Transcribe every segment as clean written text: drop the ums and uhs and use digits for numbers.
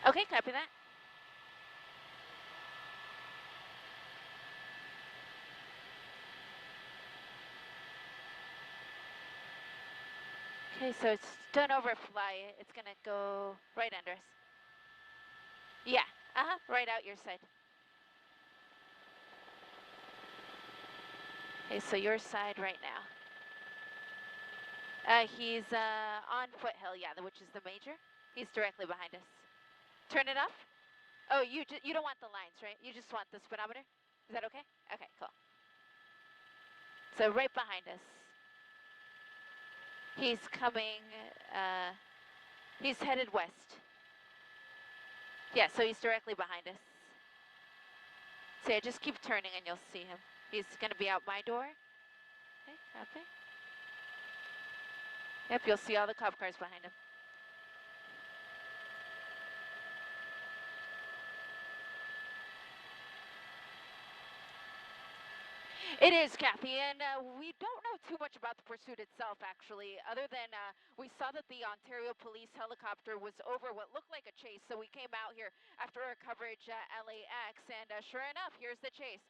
Okay, copy that. Okay, so it's don't overfly it. It's gonna go right under us. Yeah, right out your side. Okay, so your side right now. He's on Foothill, yeah, which is the major. He's directly behind us. Turn it off. Oh, you don't want the lines, right? You just want the speedometer? Is that okay? Okay, cool. So right behind us. He's coming, he's headed west. Yeah, so he's directly behind us. So yeah, just keep turning and you'll see him. He's gonna be out my door. Okay, copy. Yep, you'll see all the cop cars behind him. It is, Kathy, and we don't know too much about the pursuit itself, actually, other than we saw that the Ontario police helicopter was over what looked like a chase, so we came out here after our coverage at LAX, and sure enough, here's the chase.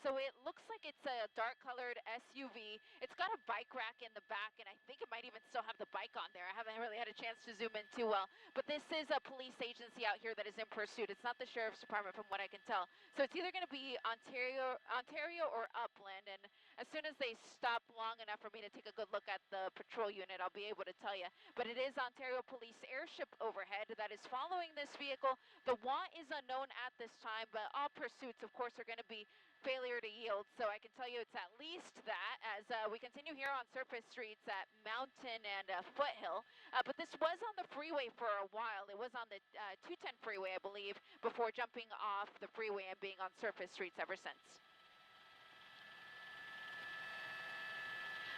So it looks like it's a dark-colored SUV. It's got a bike rack in the back, and I think it might even still have the bike on there. I haven't really had a chance to zoom in too well, but this is a police agency out here that is in pursuit. It's not the sheriff's department, from what I can tell. So it's either going to be Ontario or Upland, and as soon as they stop long enough for me to take a good look at the patrol unit, I'll be able to tell you. But it is Ontario Police airship overhead that is following this vehicle. The want is unknown at this time, but all pursuits, of course, are going to be failure to yield. So I can tell you it's at least that, as we continue here on surface streets at Mountain and Foothill. But this was on the freeway for a while. It was on the 210 freeway, I believe, before jumping off the freeway and being on surface streets ever since.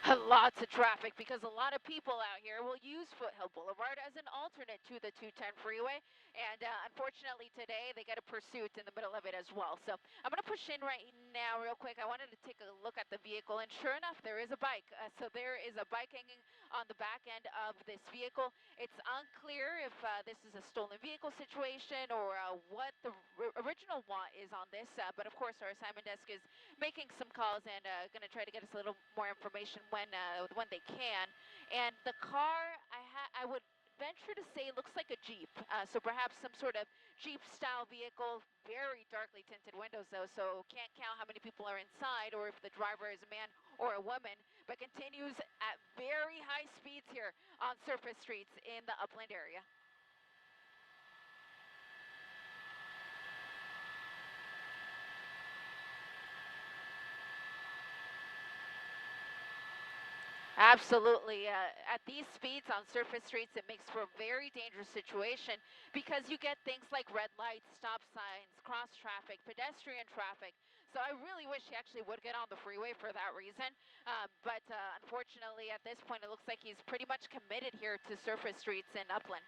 Lots of traffic because a lot of people out here will use Foothill Boulevard as an alternate to the 210 freeway. And unfortunately today they get a pursuit in the middle of it as well. So I'm going to push in right now real quick. I wanted to take a look at the vehicle, and sure enough, there is a bike. So there is a bike hanging on the back end of this vehicle. It's unclear if this is a stolen vehicle situation or what the original want is on this. But of course, our assignment desk is making some calls and going to try to get us a little more information when they can. And the car, I would venture to say, looks like a Jeep. So perhaps some sort of Jeep-style vehicle, very darkly tinted windows though, so can't count how many people are inside or if the driver is a man or a woman, but continues at very high speeds here on surface streets in the Upland area. Absolutely. At these speeds on surface streets, it makes for a very dangerous situation because you get things like red lights, stop signs, cross traffic, pedestrian traffic. So I really wish he actually would get on the freeway for that reason. But unfortunately, at this point, it looks like he's pretty much committed here to surface streets in Upland.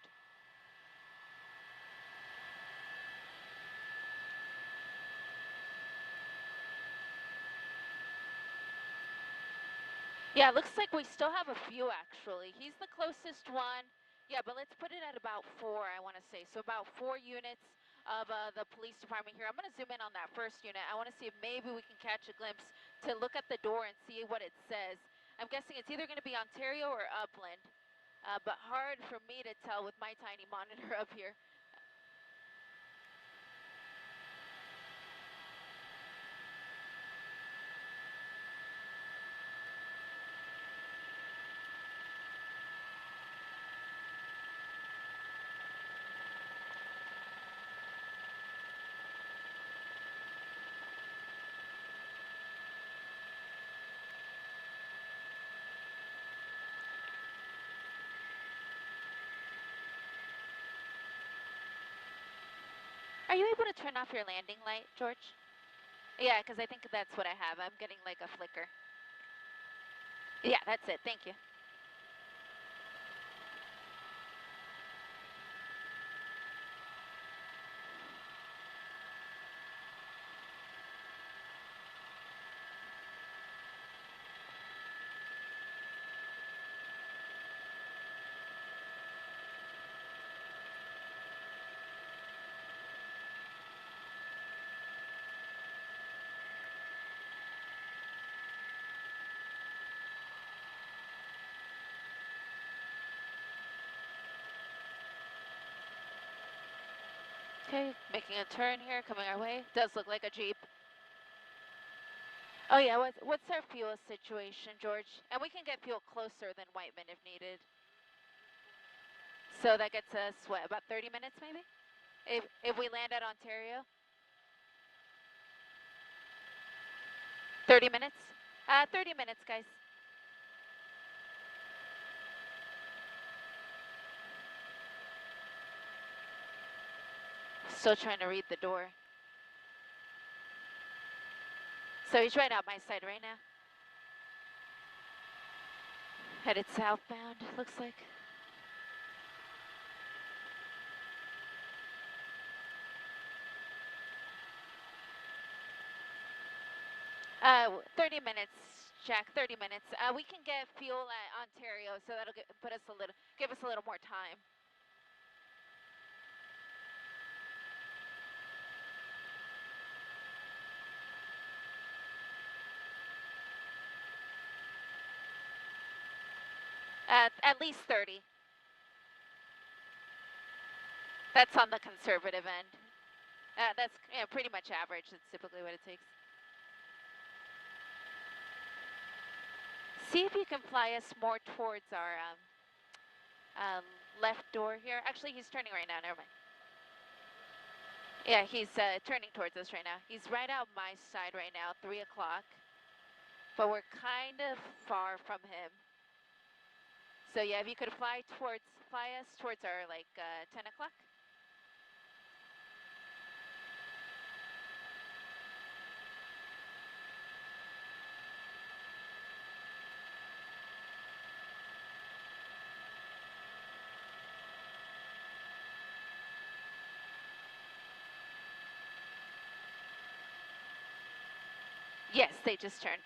Yeah, it looks like we still have a few, actually. He's the closest one. Yeah, but let's put it at about 4, I want to say. So about 4 units of the police department here. I'm going to zoom in on that first unit. I want to see if maybe we can catch a glimpse to look at the door and see what it says. I'm guessing it's either going to be Ontario or Upland, but hard for me to tell with my tiny monitor up here. Are you able to turn off your landing light, George? Yeah, because I think that's what I have. I'm getting like a flicker. Yeah, that's it. Thank you. Okay, making a turn here, coming our way. Does look like a Jeep. Oh yeah, what's our fuel situation, George? And we can get fuel closer than Whiteman if needed. So that gets us, what, about 30 minutes maybe? If we land at Ontario? 30 minutes? 30 minutes, guys. Still trying to read the door. So he's right out my side right now. Headed southbound, looks like. 30 minutes, Jack, 30 minutes. We can get fuel at Ontario, so that'll give us a little more time. At least 30. That's on the conservative end. That's pretty much average. That's typically what it takes. See if you can fly us more towards our left door here. Actually, he's turning right now. Never mind. Yeah, he's turning towards us right now. He's right out my side right now, 3 o'clock. But we're kind of far from him. So yeah, if you could fly us towards our 10 o'clock. Yes, they just turned.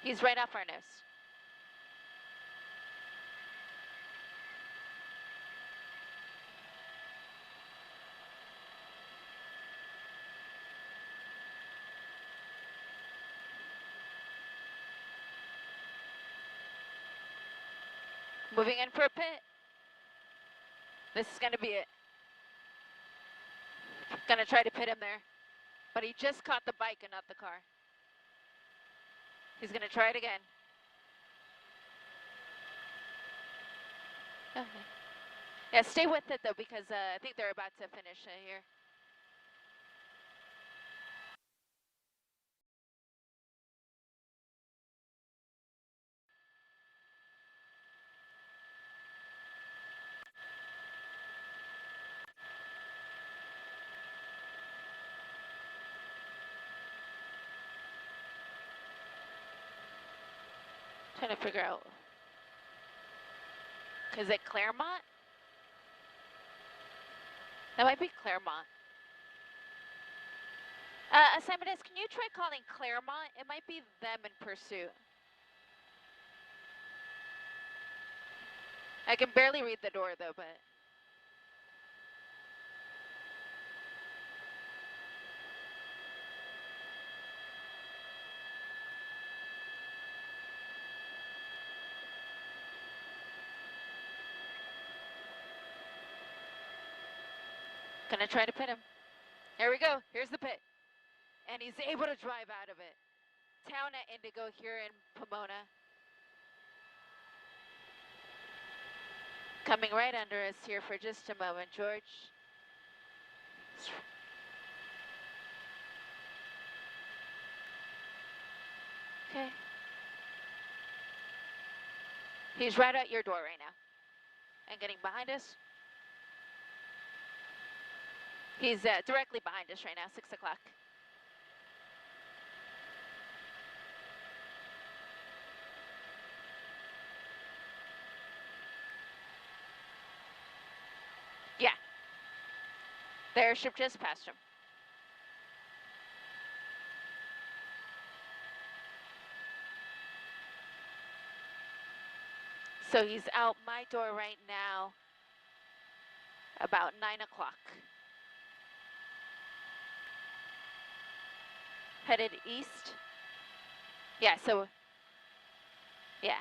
He's right off our nose. Moving in for a pit. This is going to be it. Going to try to pit him there. But he just caught the bike and not the car. He's going to try it again. Okay. Yeah, stay with it though, because I think they're about to finish here. Trying to figure out. Is it Claremont? That might be Claremont. Assignment S, can you try calling Claremont? It might be them in pursuit. I can barely read the door though, but. Gonna try to pit him. Here we go. Here's the pit. And he's able to drive out of it. Town at Indigo here in Pomona. Coming right under us here for just a moment, George. Okay. He's right at your door right now. And getting behind us. He's directly behind us right now, 6 o'clock. Yeah. The airship just passed him. So he's out my door right now, about 9 o'clock. Headed east. Yeah, so, yeah.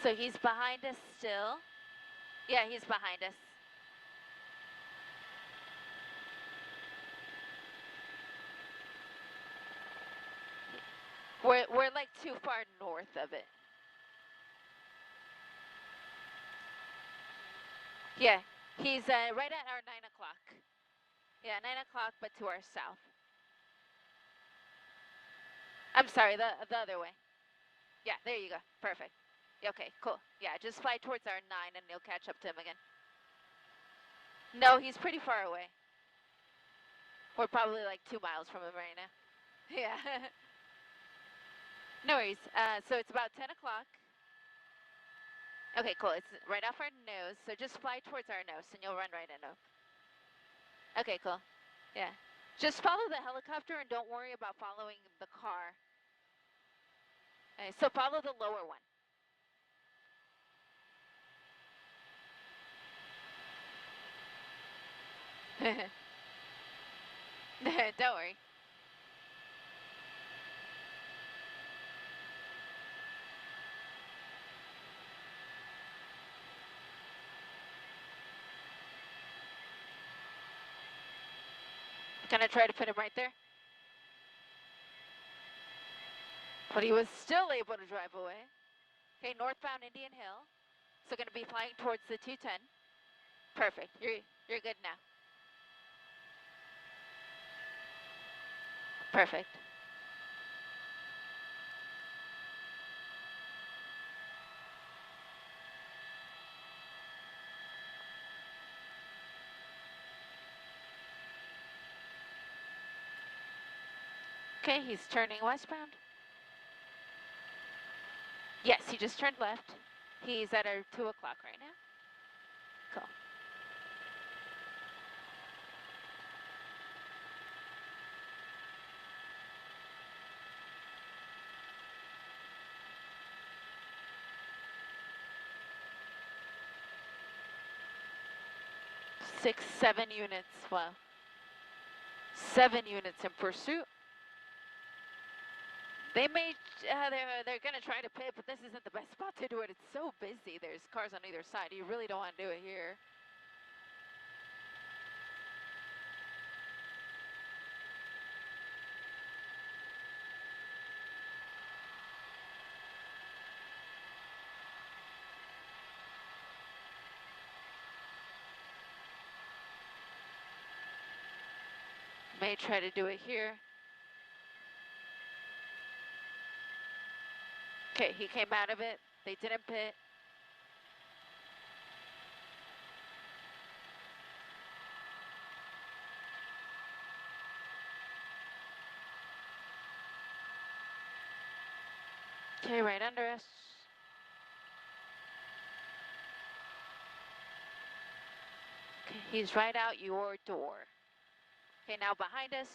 So he's behind us still. Yeah, he's behind us. We're like too far north of it. Yeah, he's right at our 9 o'clock. Yeah, 9 o'clock, but to our south. I'm sorry, the other way. Yeah, there you go. Perfect. Okay, cool. Yeah, just fly towards our 9 and you'll catch up to him again. No, he's pretty far away. We're probably like 2 miles from him right now. Yeah. No worries. So it's about 10 o'clock. Okay, cool. It's right off our nose, so just fly towards our nose and you'll run right into him. Okay, cool. Yeah. Just follow the helicopter and don't worry about following the car. Okay, so follow the lower one. Don't worry. Gonna try to put him right there. But he was still able to drive away. Okay, northbound Indian Hill. So gonna be flying towards the 210. Perfect. You're good now. Perfect. Okay, he's turning westbound. Yes, he just turned left. He's at our 2 o'clock right now. Cool. Six, 7 units. Wow. 7 units in pursuit. They may, they're gonna try to pit, but this isn't the best spot to do it. It's so busy. There's cars on either side. You really don't want to do it here. May try to do it here. Okay, he came out of it. They didn't pit. Okay, right under us. Okay, he's right out your door. Okay, now behind us.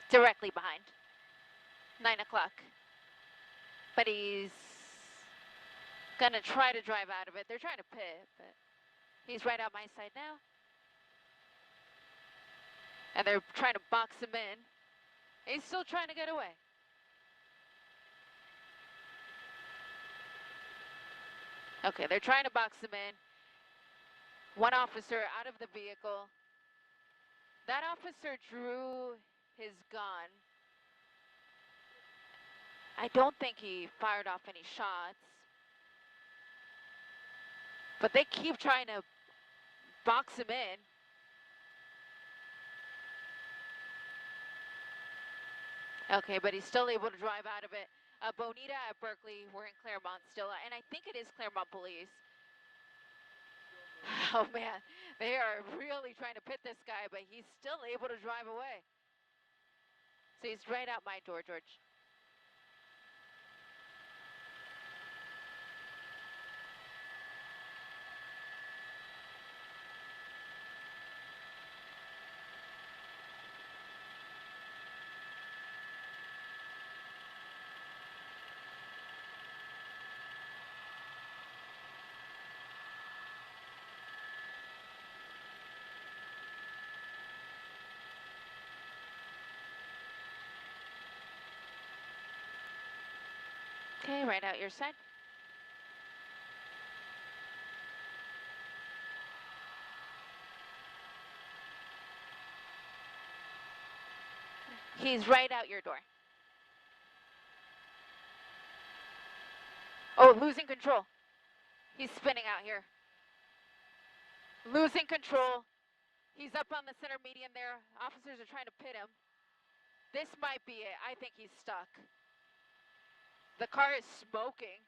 Directly behind. 9 o'clock. But he's gonna try to drive out of it. They're trying to pit, but he's right out my side now. And they're trying to box him in. He's still trying to get away. Okay, they're trying to box him in. One officer out of the vehicle. That officer drew his gun. I don't think he fired off any shots. But they keep trying to box him in. Okay, but he's still able to drive out of it. Bonita at Berkeley, we're in Claremont still, and I think it is Claremont Police. Oh man, they are really trying to pit this guy, but he's still able to drive away. So he's right out my door, George. Okay, right out your side. He's right out your door. Oh, losing control. He's spinning out here. Losing control. He's up on the center median there. Officers are trying to pit him. This might be it. I think he's stuck. The car is smoking.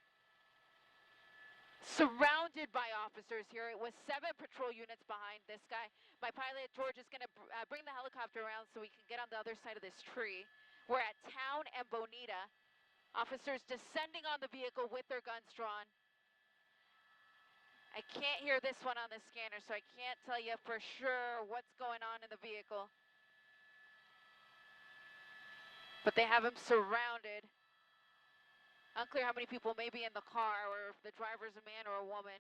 Surrounded by officers here. It was 7 patrol units behind this guy. My pilot, George, is going to bring the helicopter around so we can get on the other side of this tree. We're at Town and Bonita. Officers descending on the vehicle with their guns drawn. I can't hear this one on the scanner, so I can't tell you for sure what's going on in the vehicle. But they have him surrounded. Unclear how many people may be in the car or if the driver's a man or a woman.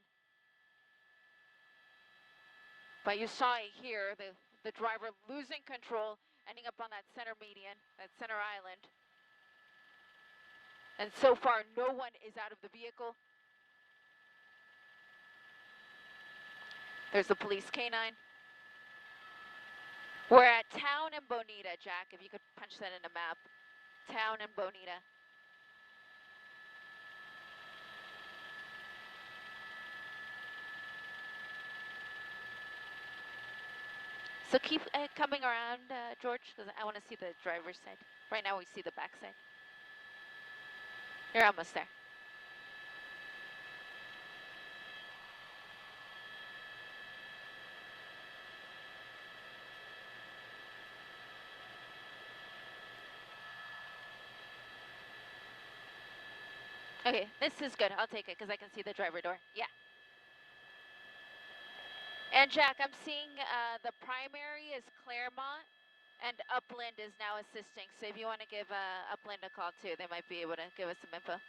But you saw it here, the driver losing control, ending up on that center median, that center island. And so far, no one is out of the vehicle. There's the police canine. We're at Town and Bonita, Jack, if you could punch that in a map. Town and Bonita. So keep coming around, George, because I want to see the driver's side. Right now we see the back side. You're almost there. Okay, this is good. I'll take it because I can see the driver door. Yeah. And Jack, I'm seeing the primary is Claremont and Upland is now assisting. So if you want to give Upland a call too, they might be able to give us some info.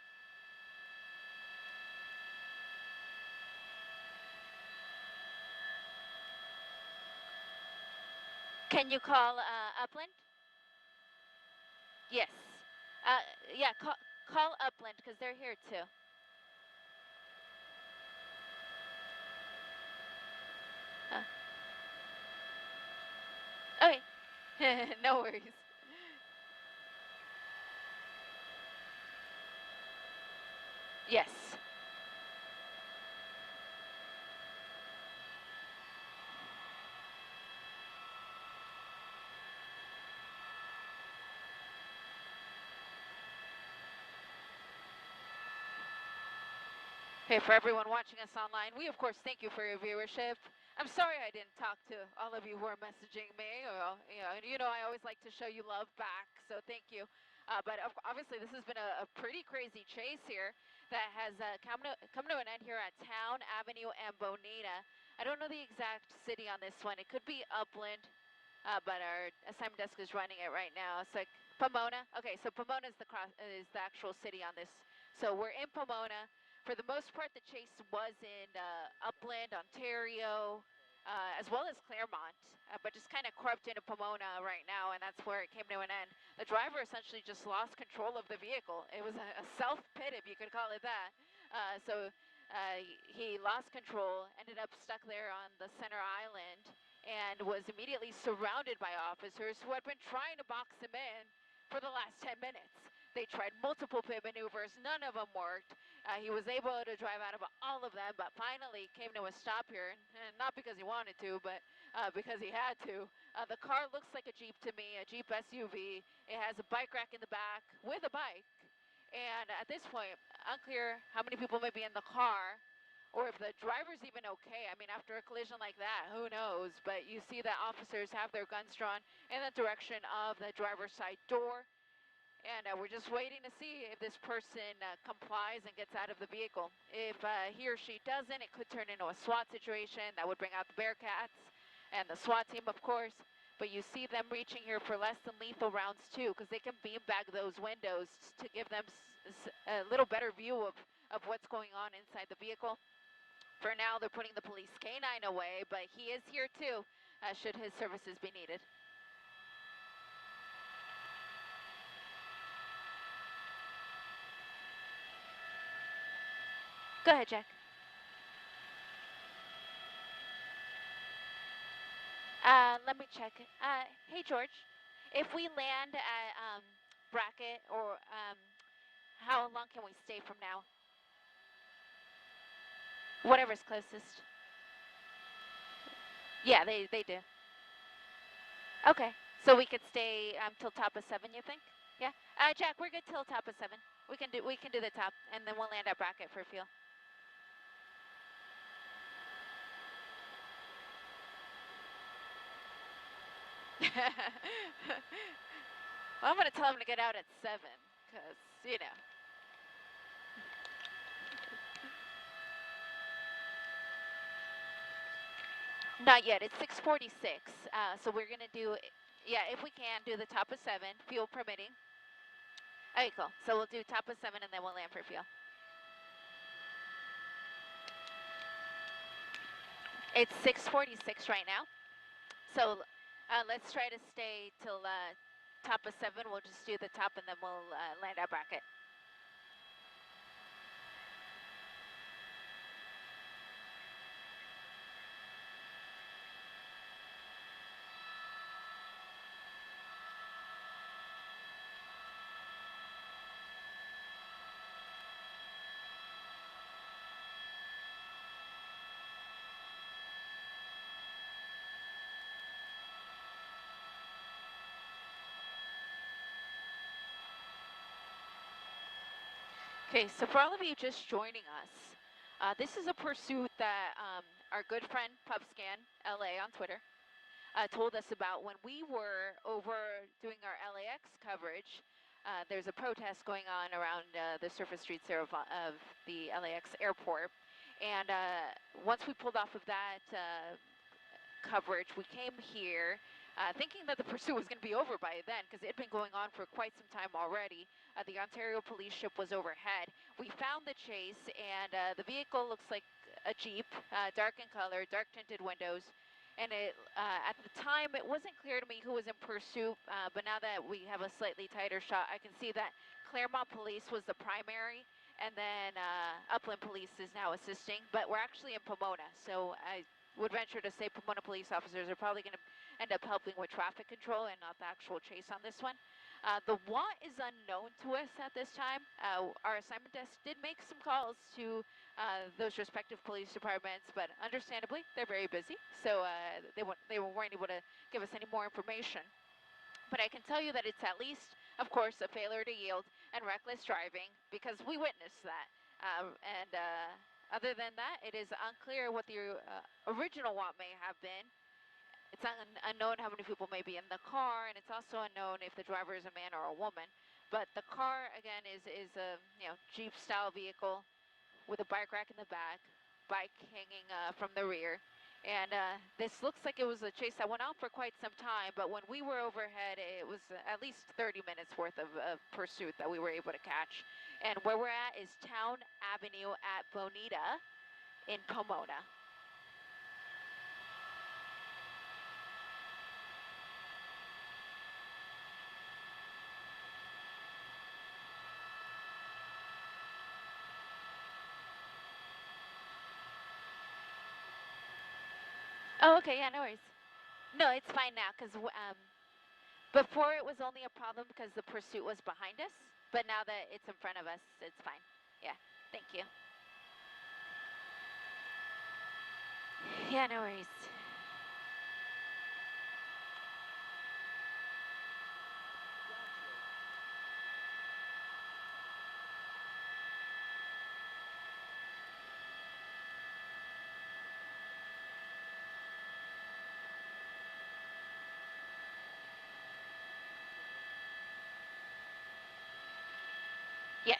Can you call Upland? Yes. Yeah, call Upland because they're here too. Okay. No worries. Yes. Okay, for everyone watching us online, we of course thank you for your viewership. I'm sorry I didn't talk to all of you who are messaging me. Or, you know I always like to show you love back, so thank you. But obviously this has been a pretty crazy chase here that has come to an end here at Town, Avenue, and Bonita. I don't know the exact city on this one. It could be Upland, but our assignment desk is running it right now. It's like Pomona. Okay, so Pomona is the actual city on this. So we're in Pomona. For the most part, the chase was in Upland, Ontario, as well as Claremont, but just kind of crept into Pomona right now, and that's where it came to an end. The driver essentially just lost control of the vehicle. It was a self-pit, if you could call it that. He lost control, ended up stuck there on the center island, and was immediately surrounded by officers who had been trying to box him in for the last 10 minutes. They tried multiple pit maneuvers, none of them worked. He was able to drive out of all of them, but finally came to a stop here, and not because he wanted to, but because he had to. The car looks like a Jeep to me, a Jeep SUV. It has a bike rack in the back with a bike, and at this point, unclear how many people may be in the car, or if the driver's even okay. I mean, after a collision like that, who knows? But you see that officers have their guns drawn in the direction of the driver's side door. And we're just waiting to see if this person complies and gets out of the vehicle. If he or she doesn't, it could turn into a SWAT situation. That would bring out the Bearcats and the SWAT team, of course. But you see them reaching here for less than lethal rounds, too, because they can beanbag those windows to give them a little better view of what's going on inside the vehicle. For now, they're putting the police canine away, but he is here, too, should his services be needed. Go ahead, Jack. Let me check. Hey, George. If we land at Bracket, or how long can we stay from now? Whatever's closest. Yeah, they do. Okay, so we could stay till top of 7, you think? Yeah. Jack, we're good till top of 7. We can do the top, and then we'll land at Bracket for fuel. Well, I'm gonna tell him to get out at 7, cause you know. Not yet. It's 6:46. So we're gonna do, yeah, if we can, do the top of 7, fuel permitting. Okay, cool. So we'll do top of 7, and then we'll land for fuel. It's 6:46 right now. So let's try to stay till top of 7. We'll just do the top, and then we'll land at Bracket. Okay, so for all of you just joining us, this is a pursuit that our good friend PubScan LA on Twitter told us about when we were over doing our LAX coverage. There's a protest going on around the surface streets there of the LAX airport. And once we pulled off of that coverage, we came here thinking that the pursuit was going to be over by then, because it had been going on for quite some time already. The Ontario police ship was overhead. We found the chase, and the vehicle looks like a Jeep, dark in color, dark tinted windows. And at the time, it wasn't clear to me who was in pursuit, but now that we have a slightly tighter shot, I can see that Claremont Police was the primary, and then Upland Police is now assisting, but we're actually in Pomona, so I would venture to say Pomona police officers are probably going to end up helping with traffic control and not the actual chase on this one. The want is unknown to us at this time. Our assignment desk did make some calls to those respective police departments, but understandably, they're very busy, so they weren't able to give us any more information. But I can tell you that it's at least, of course, a failure to yield and reckless driving, because we witnessed that. Other than that, it is unclear what the original want may have been. It's unknown how many people may be in the car, and it's also unknown if the driver is a man or a woman. But the car, again, is a Jeep-style vehicle with a bike rack in the back, bike hanging from the rear. And this looks like it was a chase that went on for quite some time, but when we were overhead, it was at least 30 minutes worth of pursuit that we were able to catch. And where we're at is Town Avenue at Bonita in Pomona. Oh, okay, yeah, no worries. No, it's fine now, because before it was only a problem because the pursuit was behind us, but now that it's in front of us, it's fine. Yeah, thank you. Yeah, no worries. Yes.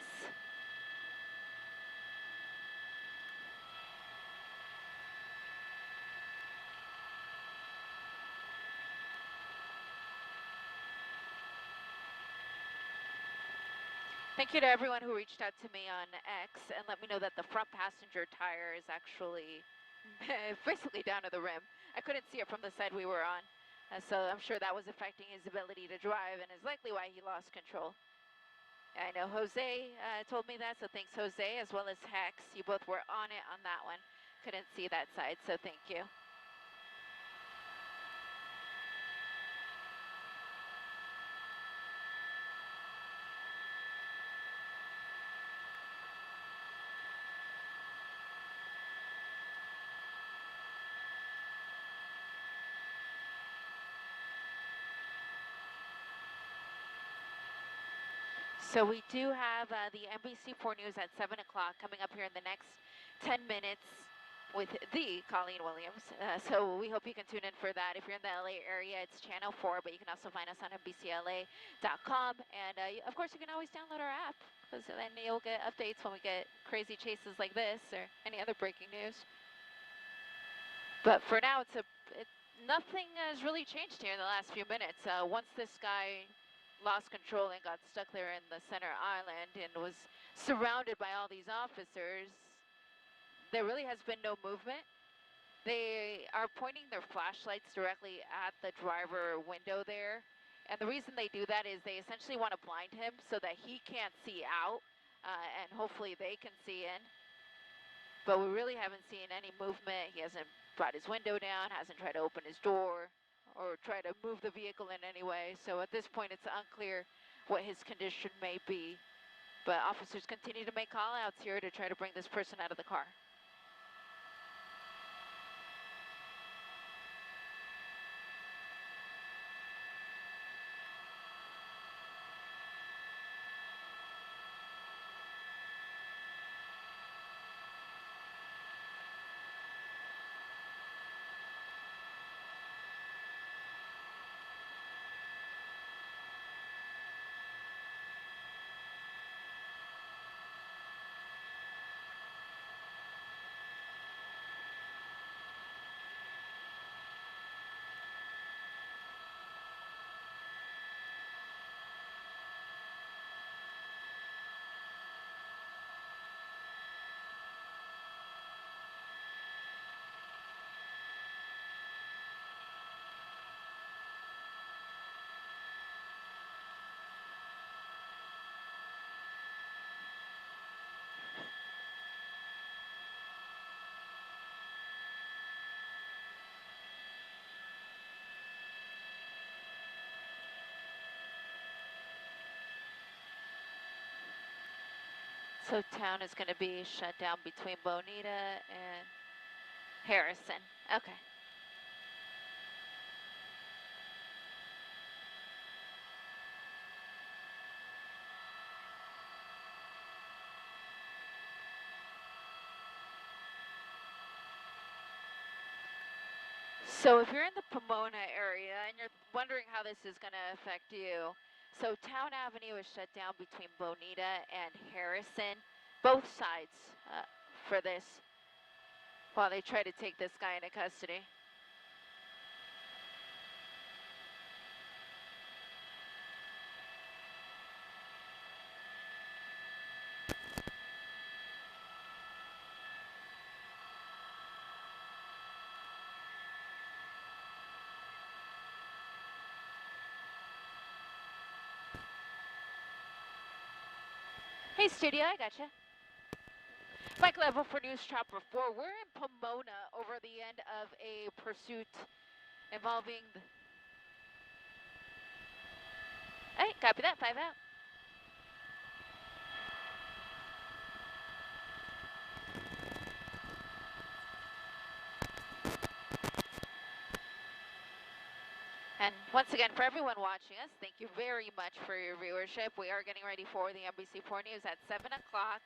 Thank you to everyone who reached out to me on X and let me know that the front passenger tire is actually basically down to the rim. I couldn't see it from the side we were on, so I'm sure that was affecting his ability to drive and is likely why he lost control. I know Jose told me that, so thanks Jose, as well as Hex. You both were on it on that one. Couldn't see that side, so thank you. So we do have the NBC4 News at 7 o'clock coming up here in the next 10 minutes with the Colleen Williams. So we hope you can tune in for that. If you're in the LA area, it's Channel 4, but you can also find us on NBCLA.com. And of course, you can always download our app, because then you'll get updates when we get crazy chases like this or any other breaking news. But for now, nothing has really changed here in the last few minutes. Once this guy lost control and got stuck there in the center island and was surrounded by all these officers, there really has been no movement. They are pointing their flashlights directly at the driver window there. And the reason they do that is they essentially want to blind him so that he can't see out, and hopefully they can see in. But we really haven't seen any movement. He hasn't brought his window down, hasn't tried to open his door, or try to move the vehicle in any way. So at this point, it's unclear what his condition may be. But officers continue to make call-outs here to try to bring this person out of the car. So town is going to be shut down between Bonita and Harrison. Okay. So if you're in the Pomona area and you're wondering how this is going to affect you, so Town Avenue is shut down between Bonita and Harrison, both sides for this, while they try to take this guy into custody. Hey, studio, I gotcha. Mike Level for News Chopper 4. We're in Pomona over the end of a pursuit involving... Hey, copy that, 5 out. And once again, for everyone watching us, thank you very much for your viewership. We are getting ready for the NBC4 News at 7 o'clock.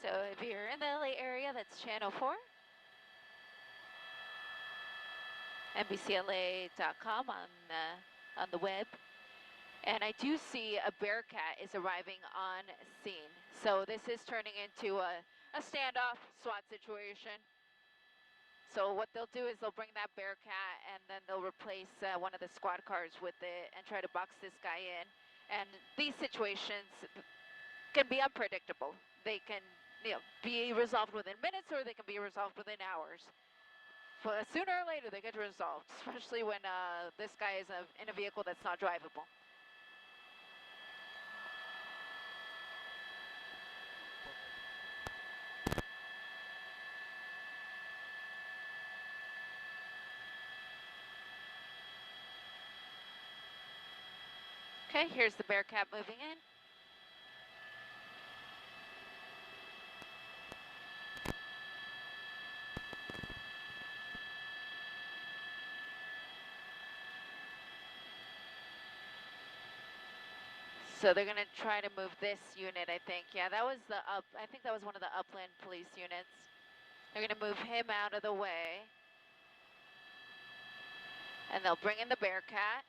So if you're in the LA area, that's Channel 4. NBCLA.com on the web. And I do see a Bearcat is arriving on scene. So this is turning into a standoff SWAT situation. So what they'll do is they'll bring that Bearcat and then they'll replace one of the squad cars with it and try to box this guy in. And these situations can be unpredictable. They can, be resolved within minutes or they can be resolved within hours. But sooner or later they get resolved, especially when this guy is in a vehicle that's not drivable. Okay, here's the Bearcat moving in. So they're gonna try to move this unit, I think. Yeah, that was I think that was one of the upland police units. They're gonna move him out of the way. And they'll bring in the Bearcat.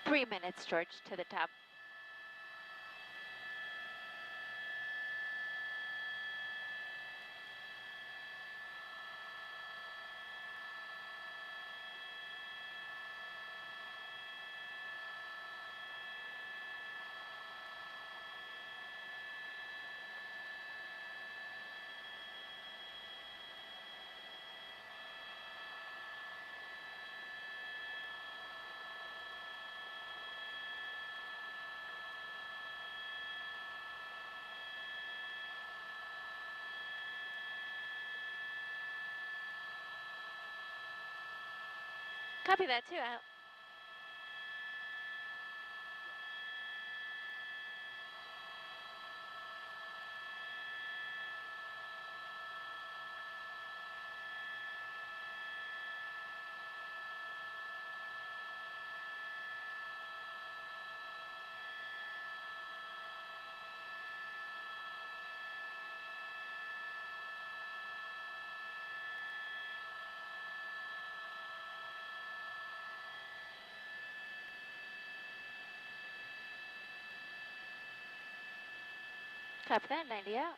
Three minutes, George, to the top. Copy that too, out. Copy that, 90 out.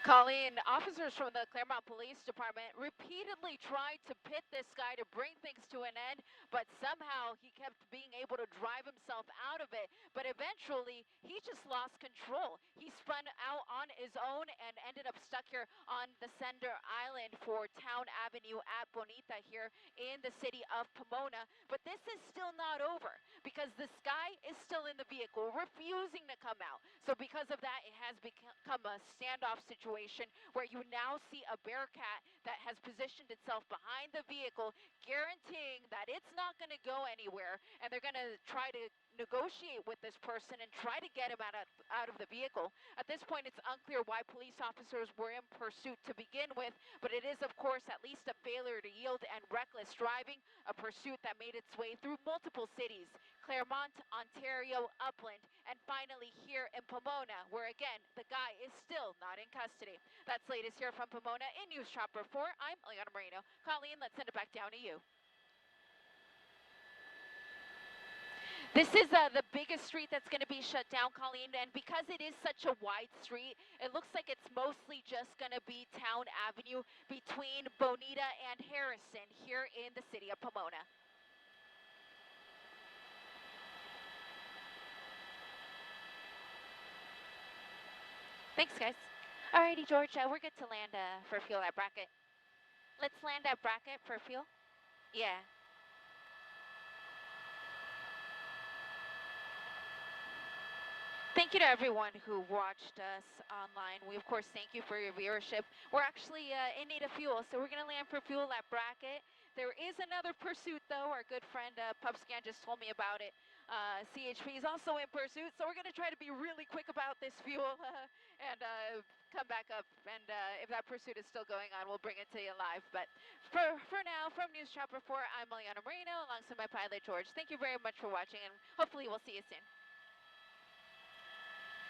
Colleen, officers from the Claremont Police Department repeatedly tried to pit this guy to bring things to an end, but somehow he kept being able to drive himself out of it. But eventually, he just lost control. He spun out on his own and ended up stuck here on the center island for Town Avenue at Bonita here in the city of Pomona. But this is still not over because this guy is still in in the vehicle, refusing to come out. So because of that, it has become a standoff situation where you now see a bearcat that has positioned itself behind the vehicle, guaranteeing that it's not going to go anywhere, and they're going to try to negotiate with this person and try to get him out of the vehicle. At this point, it's unclear why police officers were in pursuit to begin with, but it is, of course, at least a failure to yield and reckless driving, a pursuit that made its way through multiple cities: Claremont, Ontario, Upland, and finally here in Pomona, where again, the guy is still not in custody. That's latest here from Pomona in News Chopper 4. I'm Eliana Moreno. Colleen, let's send it back down to you. This is the biggest street that's going to be shut down, Colleen, and because it is such a wide street, it looks like it's mostly just going to be Town Avenue between Bonita and Harrison here in the city of Pomona. Thanks, guys. Alrighty, George, we're good to land for fuel at Brackett. Let's land at Brackett for fuel. Yeah. Thank you to everyone who watched us online. We, of course, thank you for your viewership. We're actually in need of fuel, so we're going to land for fuel at Brackett. There is another pursuit, though. Our good friend PubScan just told me about it. CHP is also in pursuit, so we're going to try to be really quick about this fuel and come back up. And if that pursuit is still going on, we'll bring it to you live. But for now, from News Chopper 4, I'm Eliana Moreno alongside my pilot, George. Thank you very much for watching, and hopefully we'll see you soon.